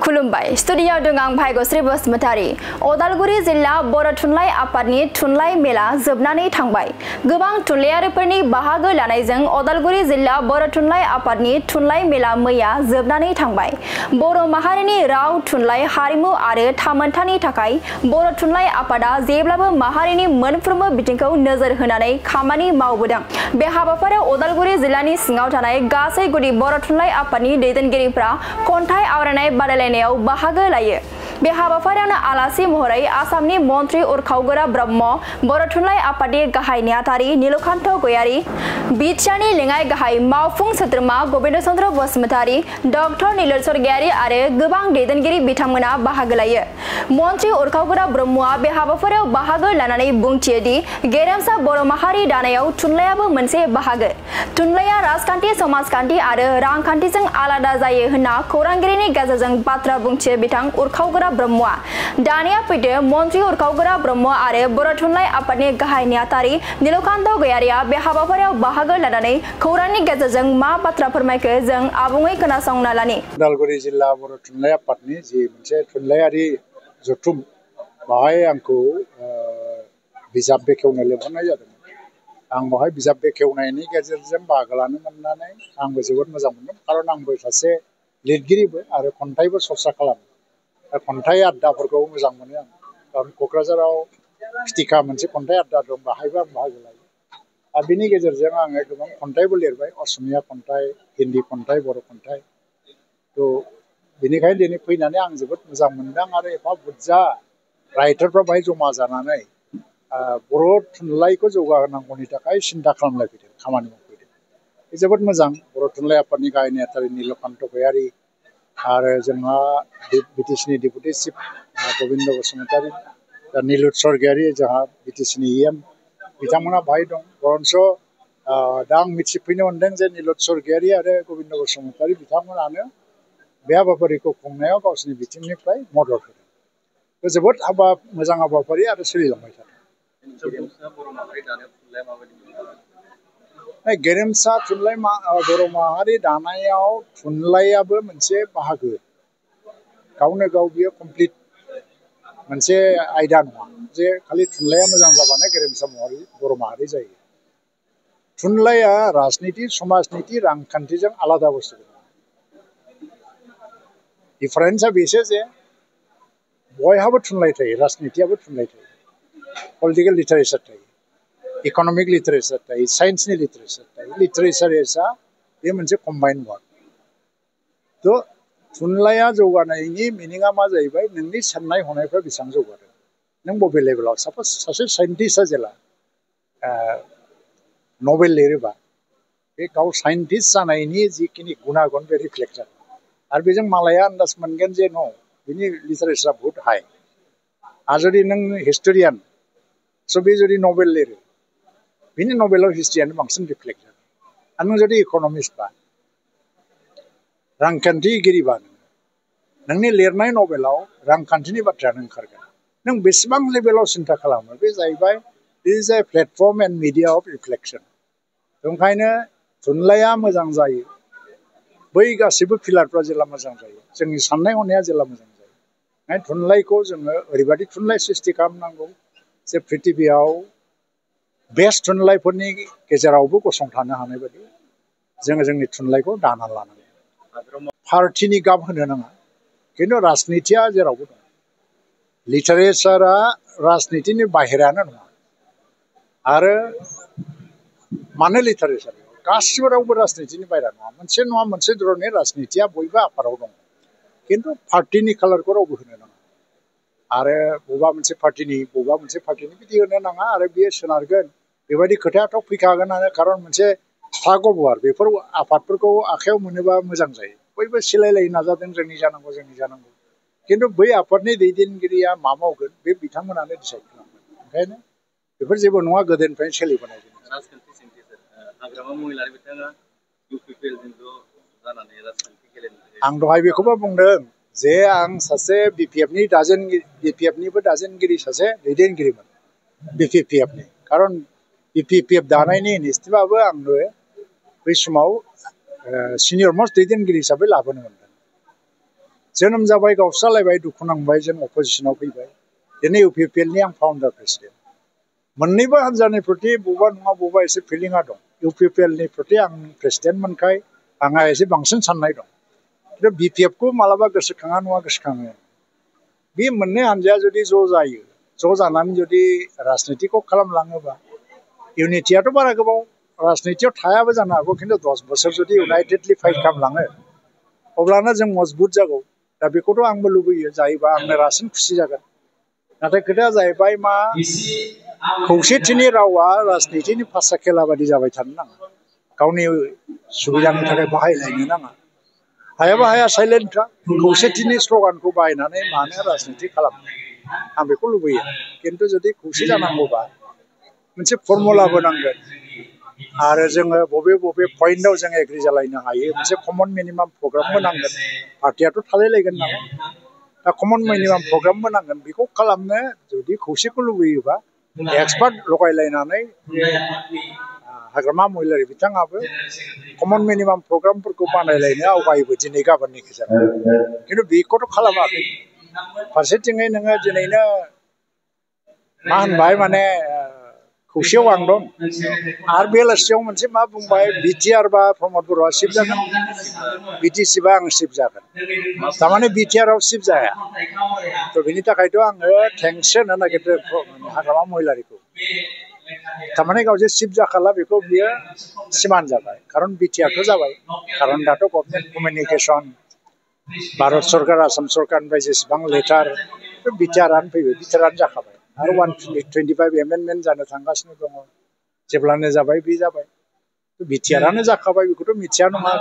खुलुमबाय स्टुडियाव दं आं भाग्यश्री बसुमतारी उदालगुरि जिल्ला बर' थुनलाइ आफादनि थुनलाइ मेला जोबनानै थांबाय गोबां थुनलाइयारिफोरनि बाहागो लानायजों उदालगुरि जिल्ला बर' थुनलाइ आफादनि थुनलाइ मेला मैया जोबनानै थांबाय बर' माहारिनि राव थुनलाइ हारिमु आरो थामोनथानि थाखाय बर' थुनलाइ आफादा जेब्लाबो माहारिनि मोनफ्रोमबो बिथिंखौ नोजोर होनानै खामानि मावबोदों बे हाबाफारियाव उदालगुरि जिल्लानि सिङाव थानाय गासै गुदि बर' थुनलाइ आफादनि दैदेनगिरिफ्रा खन्थाइ आवरायनाय बादायलायनायाव बाहागो लायो बे हाबाफारियावनो आलासि महरै आसामनि मन्त्रि उरखावगोरा ब्रह्म बर' थुनलाइ आफादनि गाहाय नेहाथारि नीलकान्त गयारी बिटिआरनि लेङाइ गाहाय मावफुं सोद्रोमा गबिन्द चन्द्र बसुमतारी डक्टर नीलोत्सर गयारी आरो गोबां दैदेनगिरि बिथांमोना बाहागो लायो मन्त्रि उरखावगोरा ब्रह्मआ बे हाबाफारियाव बाहागो लानानै बुंथियो दि गेरेमसा बर' माहारि दानायाव थुनलाइयाबो मोनसे बाहागो थुनलाइया राजखान्थि समाजखान्थि आरो रांखान्थिजों आलादा जायो होनना खौरांगिरिनि गेजेरजों बाथ्रा बुंथियो बिथां उरखावगोरा ब्रह्मआ दानिया फैदो मन्त्रि उरखावगोरा ब्रह्म आरो बर' थुनलाइ आफादनि गाहाय नेहाथारि नीलकान्त गयारीआ बे हाबाफारियाव बाहागो लानानै खौरांनि गेजेरजों मा बाथ्रा फोरमायखो जों आबुङै खोनासंना लानि उदालगुरि जिल्ला बर' थुनलाइ आफादनि जि मोनसे थुनलाइयारि जथुम बाहाय आंखौ बिजाब बेखेवनो लिंहरनाय जादों आं बाहाय बिजाब बेखेवनायनि गेजेरजों बाहागो लानो मोननानै आंबो जोबोद मोजां मोनदों खारन आंबो सासे लिरगिरिबो आरो खन्थाइबो चर्चा खालामो दा खन्थाइ आड्डाफोरखौ मोजां मोनो आं खारन क'क्राझाराव फिथिखा मोनसे खन्थाइ आड्डा दं बाहायबो आं बाहागो लायो आरो बिनि गेजेरजों आङो गोबां खन्थाइबो लिरबाय असमिया खन्थाइ हिन्दी खन्थाइ बर' खन्थाइ थ' बेनिखायनो दिनै फैनानै आं जोबोद मोजां मोनदों आरो एफा बुरजा राइटारफ्रा बाहाय जमा जानानै बर' थुनलाइखौ जौगाहोनांगौनि थाखाय सिन्था खालामलायफैदों खामानि मावफैदों बे जोबोद मोजां बर' थुनलाइ आफादनि गाहाय नेहाथारि नीलकान्त गयारी आरो जोंहा बिटिसिनि डेपुटि चिफ गबिन्द बसुमतारी दा नीलोत्सर गयारी जोंहा बिटिसिनि EM बिथांमोना बाहाय दं बरन्स दा आं मिथिफैनो मोनदों जे नीलोत्सर गयारी आरो गबिन्द बसुमतारी बिथांमोनानो बे हाबाफारिखौ खुंनायाव गावसोरनि बिथिंनिफ्राय मदद होदों जोबोद मोजां हाबाफारि आरो सोलिलांबाय थादों गेरेमसा थुनलाइ बर' माहारि दानायाव थुनलाइयाबो मोनसे बाहागो गावनो गाव बियो कमप्लिट मोनसे आयदा नङा जे खालि थुनलाइया मोजां जाबानो गेरेमसा बर' माहारि जायो थुनलाइया राजनिति समाजनिति रांखान्थिजों आलादा बुस्थु डिफारेन्सआ बेसो जे बयहाबो थुनलाइ थायो राजनितियाबो थुनलाइ थायो पलिटिकेल लिटारेचार थायो इक'नमिक लिटारेचार थायो साइन्सनि लिटारेचार थायो लिटारेचार्सआ बे मोनसे कम्बाइन वार्ड थ' थुनलाइया जौगानायनि मिनिङा मा जाहैबाय नोंनि साननाय हनायफ्रा बेसेबां जौगादों नों बबे लेभेलाव साप'ज सासे साइन्टिस्टआ जेला नभेल लिरोबा बे गाव साइन्टिस्ट जानायनि जिखिनि गुनागुन बे रिफ्लेक्ट जागोन आरो बेजों मालाया आन्दाज मोनगोन जे न' बिनि लिटारेचारा बहुद हाइ आरो जुदि नों हिस्ट'रियान स' बे जुदि नभेल लिरो बिनि नभेलाव हिस्ट्रियानो बांसिन रिफ्लेक्ट जागोन आरो नों जुदि इक'नमिस्टबा रांखान्थिगिरिबा नोंनि लिरनाय नभेलाव रांखान्थिनि बाथ्रायानो ओंखारगोन नों बेसेबां लेभेलाव सिन्था खालामो बे जाहैबाय this is a platform and media of reflection ओंखायनो थुनलाइया मोजां जायो बै गासैबो फिलारफ्रा जेला मोजां जायो जोंनि साननाय हनाया जेला मोजां जायो थुनलाइखौ जोङो ओरैबायदि थुनलाइ सृष्टि खालामनांगौ जे प्रिथिबियाव बेस्ट थुनलाइफोरनि गेजेरावबो गसंथानो हानाय बायदि जोङो जोंनि थुनलाइखौ दाना लानांगौ पार्टिनि गाब होनो नाङा खिन्थु राजनितिया जेरावबो दं लिटारेचारा राजनितिनि बाहेरायानो नङा आरो मानो लिटारेचार गासिबो रावबो राजनितिनि बाहेरा नङा मोनसे धरननि राजनितिया बयबो आफादाव दं खिन्थु पार्टिनि कालारखौ रावबो होनो नाङा आरो बबेबा मोनसे पार्टिनि बिदि होनो नाङा आरो बियो सोनारगोन बेबायदि खोथायाथ' फैखागोनानो खारन मोनसे टाग अफ वार बेफोर आफादफोरखौ आखायाव मोनोबा मोजां जायो बयबो सिलायलायनो नाजादों जोंनि जानांगौ खिन्थु बै आफादनि दैदेनगिरिया मा मावगोन बे बिथांमोनानो डिसाइड खालामगोन ओंखायनो बेफोर जेबो नङा गोदोनिफ्रायनो सोलिबोनाय आं दहाय बेखौबो बुंदों जे आं सासे बिपिएफनिबो दाजेनगिरि सासे दैदेनगिरिमोन बिपिपिएफनि खारन बिपिपिएफ दानायनि इनिसियेटिभआबो आंनो बै समाव सिनियर मस्ट दैदेनगिरि हिसाबै लाबोनो मोनदों जोनोम जाबाय गावस्रालायबाय दुखु नांबाय जों अपोजिशनाव फैबाय दिनै UPPL नि आं फाउन्डार प्रेसिडेन्ट मोन्नैबो हान्जानि प्रति बबेबा नङा बबेबा एसे फिलिंआ दं UPPL नि प्रति आं प्रेसिडेन्ट मोनखाय आंहा एसे बांसिन साननाय दं खिन्थु BPF खौ मालाबा गोसोखाङा नङा गोसोखाङो बे मोननै हान्जाया जुदि ज' जायो ज' जानानै जुदि राजनितिखौ खालामलाङोबा इउनिटियाथ' बारा गोबाव राजनितियाव थायाबो जानो हागौ खिन्थु 10 बोसोर जुदि इउनाइटेडलि फाइट खालामलाङो अब्लाना जों मजबुत जागौ दा बेखौथ' आंबो लुबैयो जायोबा आंनो रासिन खुसि जागोन नाथाय खोथाया जाहैबाय मा खौसेथिनि रावा राजनितिनि फासा खेला बादि जाबाय थानो नाङा गावनि सुबिदानि थाखाय बाहायलायनो नाङा हायाबा हाया साइलेन्ट था खौसेथिनि स्ल'गानखौ बाहायनानै मानो राजनिति खालामनो आं बेखौ लुबैयो खिन्थु जुदि खौसे जानांगौबा मोनसे फर्मुलाबो नांगोन आरो जोङो बबे बबे पइन्टआव जों एग्रि जालायनो हायो मोनसे कमन मिनिमाम प्रग्रामबो नांगोन पार्टियाथ' थालायलायगोन नालाय दा कमन मिनिमाम प्रग्रामबो नांगोन बेखौ खालामनो जुदि खौसेखौ लुबैयोबा एक्सपार्ट लगायलायनानै हाग्रामा महिलारि बिथाङाबो कमन मिनिमाम प्रग्रामफोरखौ बानायलायनो आवगायोबो दिनै गाबोननि गेजेराव खिन्थु बेखौथ' खालामाखै फारसेथिङै नोङो दिनैनो मा होनबाय माने खौसेयाव आं दं आरो बेलासियाव मोनसे मा बुंबाय BTR बा प्रमद बर'आ शिफ्ट जागोन BTC बा आं शिफ्ट जागोन थारमाने BTR आव शिफ्ट जाया थ' बेनि थाखायथ' आङो थेंक्स होनो नागिरदों हाग्रामा महिलारिखौ थारमाने गावजे शिफ्ट जाखाला बेखौ बियो सिमान जाबाय खारन BTRथ' जाबाय खारन दाथ' गभर्नमेन्ट कमिउनिकेसन भारत सरकार आसाम सरकारनिफ्राय जेसेबां लेटार BTRआनो फैबाय BTRआनो जाखाबाय आरो 125 एमेन्डमेन्ट जानो थांगासिनो दङ जेब्लानो जाबाय बे जाबाय BTRआनो जाखाबाय बेखौथ' मिथिया नङा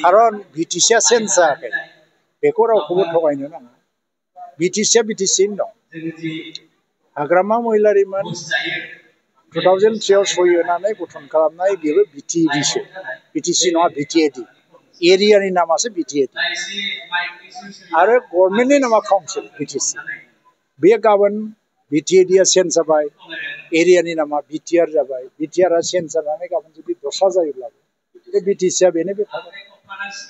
खारन BTCआ चेन्ज जायाखै बेखौ रावखौबो थगायनो नाङा BTCआ BTCयैनो दं हाग्रामा महिलारिमोन 2003 आव सहि होनानै गठन खालामनाय बेबो BTADसो BTC नङा BTAD एरियानि नामासो BTAD आरो गभर्नमेन्टनि नामा काउन्सिल BTC बे गाबोन BTADआ चेन्ज जाबाय एरियानि नामा BTR जाबाय BTRआ चेन्ज जानानै गाबोन जुदि दस्रा जायोब्लाबो बे BTCआ बेनो बे थागोन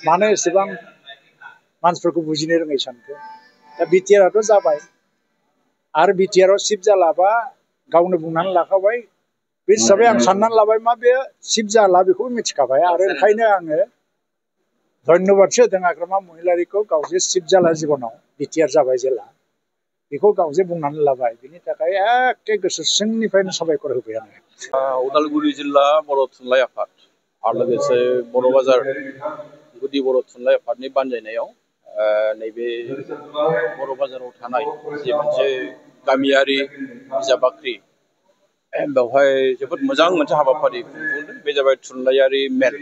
मानो एसेबां मानसिफोरखौ बुजिनो रोङै सानखो दा BTRआथ' जाबाय आरो BTRआव शिफ्ट जालाबा गावनो बुंनानै लाखाबाय बे हिसाबै आं साननानै लाबाय मा बे शिफ्ट जाला बेखौबो मिथिखाबाय आरो ओंखायनो आङो धन्यबादसो होदों हाग्रामा महिलारिखौ गावजे शिफ्ट जाला जिबनाव BTR जाबाय जेला बेखौ गावजे बुंनानै लाबाय बेनि थाखाय एखे गोसो सिंनिफ्रायनो साबायखर होबाय आङो उदालगुरि जिल्ला बर' थुनलाइ आफाद आरो लोगोसे बर' बाजार गुदि बर' थुनलाइ आफादनि बानजायनायाव नैबे बर' बाजाराव थानाय जे मोनसे गामियारि बिजाब बाख्रि बेवहाय जोबोद मोजां मोनसे हाबाफारि खुंफुंदों बे जाबाय थुनलाइयारि मेल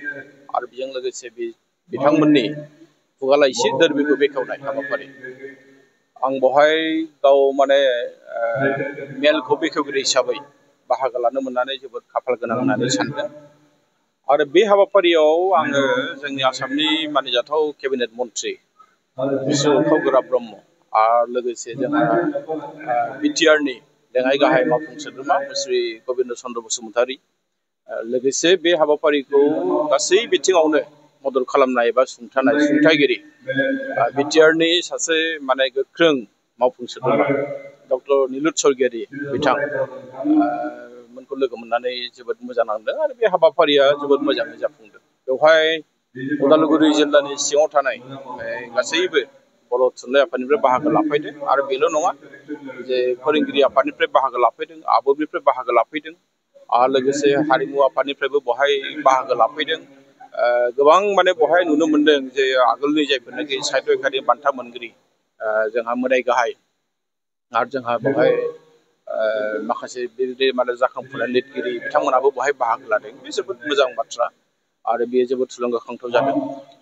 आरो बेजों लोगोसे बिथांमोननि खुगा लाइसि दोरबिखौ बेखेवनाय हाबाफारि आं बहाय गाव माने मेलखौ बेखेवगिरि हिसाबै बाहागो लानो मोननानै जोबोद खाफाल गोनां होननानै सानदों आरो बे हाबाफारियाव आङो जोंनि आसामनि मानिजाथाव केबिनेट मन्त्रि उरखाव गोरा ब्रह्म आरो लोगोसे जोंहा BTRनि लेङाइ गाहाय मावफुं सोद्रोमा श्री गबिन्द चन्द्र बसुमतारी लोगोसे बे हाबाफारिखौ गासै बिथिङावनो मदद खालामनाय एबा सुंथानाय सुंथागिरि BTRनि सासे माने गोख्रों मावफुं सोद्रोमा डक्टर निलुत स्वर्गियारी बिथां मोनखौ लोगो मोननानै जोबोद मोजां नांदों आरो बे हाबाफारिया जोबोद मोजाङै जाफुंदों बेवहाय उदालगुरि जिल्लानि सिङाव थानाय गासैबो बर' थुनलाइ आफादनिफ्राय बाहागो लाफैदों आरो बेल' नङा जे फोरोंगिरि आफादनिफ्राय बाहागो लाफैदों आब'निफ्राय बाहागो लाफैदों आरो लोगोसे हारिमु आफादनिफ्रायबो बहाय बाहागो लाफैदों गोबां माने बहाय नुनो मोनदों जे आगोलनि जायफोरनाखि साहित्य एकाडेमि बान्था मोनगिरि जोंहा मोदाय गाहाय आरो जोंहा बहाय माखासे बेबायदि माने जाखांफुनाय लिरगिरि बिथांमोनाबो बहाय बाहागो लादों बे जोबोद मोजां बाथ्रा आरो बेयो जोबोद थुलुंगाखांथाव जादों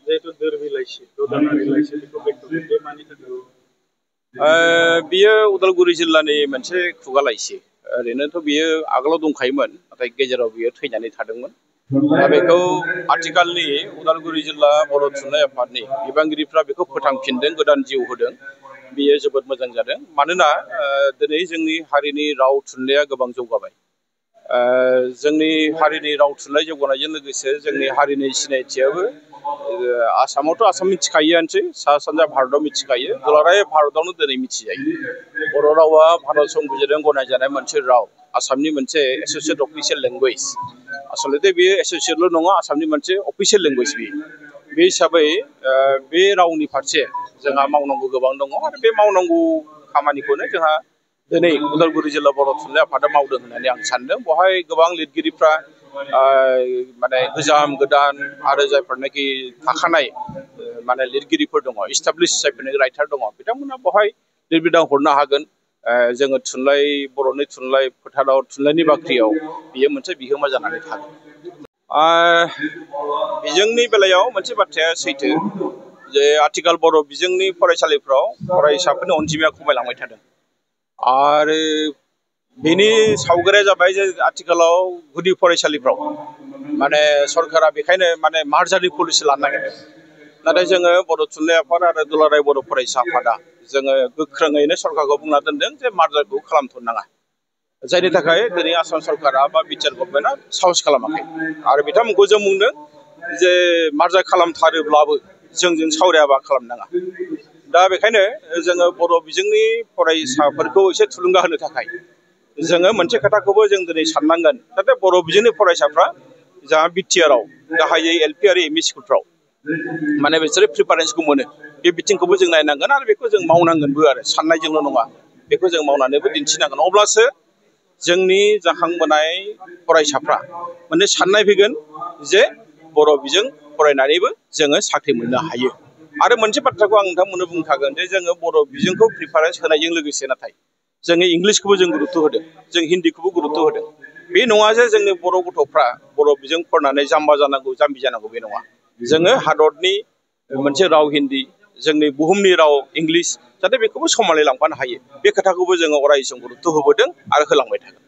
जिहेतु दोरबिलाइसि बेखौ बेखेवदों बे मानि थाखाय बियो उदालगुरि जिल्लानि मोनसे खुगा लाइसि ओरैनोथ' बियो आगोलाव दंखायोमोन नाथाय गेजेराव बियो थैनानै थादोंमोन दा बेखौ आथिखालनि उदालगुरि जिल्ला बर' थुनलाइ आफादनि बिबानगिरिफ्रा बेखौ फोथांफिनदों गोदान जिउ होदों बियो जोबोद मोजां जादों मानोना दिनै जोंनि हारिनि राव थुनलाइया गोबां जौगाबाय जोंनि हारिनि राव थुनलाइ जौगानायजों लोगोसे जोंनि हारिनि सिनायथियाबो आसामावथ' आसाम मिथिखायोआनोसै सा सानजा भारताव मिथिखायो दुलाराय भारतावनो दिनै मिथिजायो बर' रावा भारत संबिजिरजों गनायजानाय मोनसे राव आसामनि मोनसे एसोसिएट अफिसियेल लेंगुवेज आसलते बेयो एसोसिएटल' नङा आसामनि मोनसे अफिसियेल लेंगुवेज बे हिसाबै बे रावनि फारसे जोंहा मावनांगौ गोबां दङ आरो बे मावनांगौ खामानिखौनो जोंहा दिनै उदालगुरि जिल्ला बर' थुनलाइ आफादा मावदों होननानै आं सानदों बेवहाय गोबां लिरगिरिफ्रा माने गोजाम गोदान आरो जायफोरनाखि थाखानाय माने लिरगिरिफोर दङ इस्टाब्लिश जायफोरनाखि राइटार दङ बिथांमोना बेवहाय लिरबिदां हरनो हागोन जोङो थुनलाइ बर'नि थुनलाइ फोथाराव थुनलाइनि बाख्रियाव बियो मोनसे बिहोमा जानानै थागोन बिजोंनि बेलायाव मोनसे बाथ्राया सैथो जे आथिखाल बर' बिजोंनि फरायसालिफ्राव फरायसाफोरनि अनजिमाया खमायलांबाय थादों आरो बेनि सावगारिया जाबाय जे आथिखालाव गुदि फरायसालिफ्राव माने सरकारा बेखायनो माने मार्जारनि पलिसि लानो नागिरदों नाथाय जोङो बर' थुनलाइ आफाद आरो दुलाराय बर' फरायसा आफादा जोङो गोख्रोङैनो सरकारखौ बुंना दोनदों जे मार्जारखौ खालामथ'नाङा जायनि थाखाय दिनै आसाम सरकारा बा बिटिआर गभर्नमेन्टआ साहस खालामाखै आरो बिथांमोनखौ जों बुंदों जे मार्जार खालामथारोब्लाबो जोंजों सावरायाबा खालामनाङा दा बेखायनो जोङो बर' बिजोंनि फरायसाफोरखौ एसे थुलुंगा होनो थाखाय जोङो मोनसे खोथाखौबो जों दिनै साननांगोन जाहाथे बर' बिजोंनि फरायसाफ्रा जोंहा बिटिआरआव गाहायै एलपि आरो एमइ स्कुलफ्राव माने बिसोरो प्रिपारेन्सखौ मोनो बे बिथिंखौबो जों नायनांगोन आरो बेखौ जों मावनांगोनबो आरो साननायजोंल' नङा बेखौ जों मावनानैबो दिन्थिनांगोन अब्लासो जोंनि जाखांबोनाय फरायसाफ्रा मोनसे साननाय फैगोन जे बर' बिजों फरायनानैबो जोङो साख्रि मोननो हायो आरो मोनसे बाथ्राखौ आं नोंथांमोननो बुंखागोन जे जोङो बर' बिजोंखौ प्रिपारेन्स होनायजों लोगोसे नाथाय जोङो इंलिसखौबो जों गुरुत्त होदों जों हिन्दीखौबो गुरुत्त होदों बे नङा जे जोंनि बर' गथ'फ्रा बर' बिजों फरायनानै जाम्बा जानांगौ जाम्बि जानांगौ बे नङा जोङो हादरनि मोनसे राव हिन्दी जोंनि बुहुमनि राव इंलिस जाहाथे बेखौबो समानै लांफानो हायो बे खोथाखौबो जोङो अराय सम गुरुत्त होबोदों आरो होलांबाय थागोन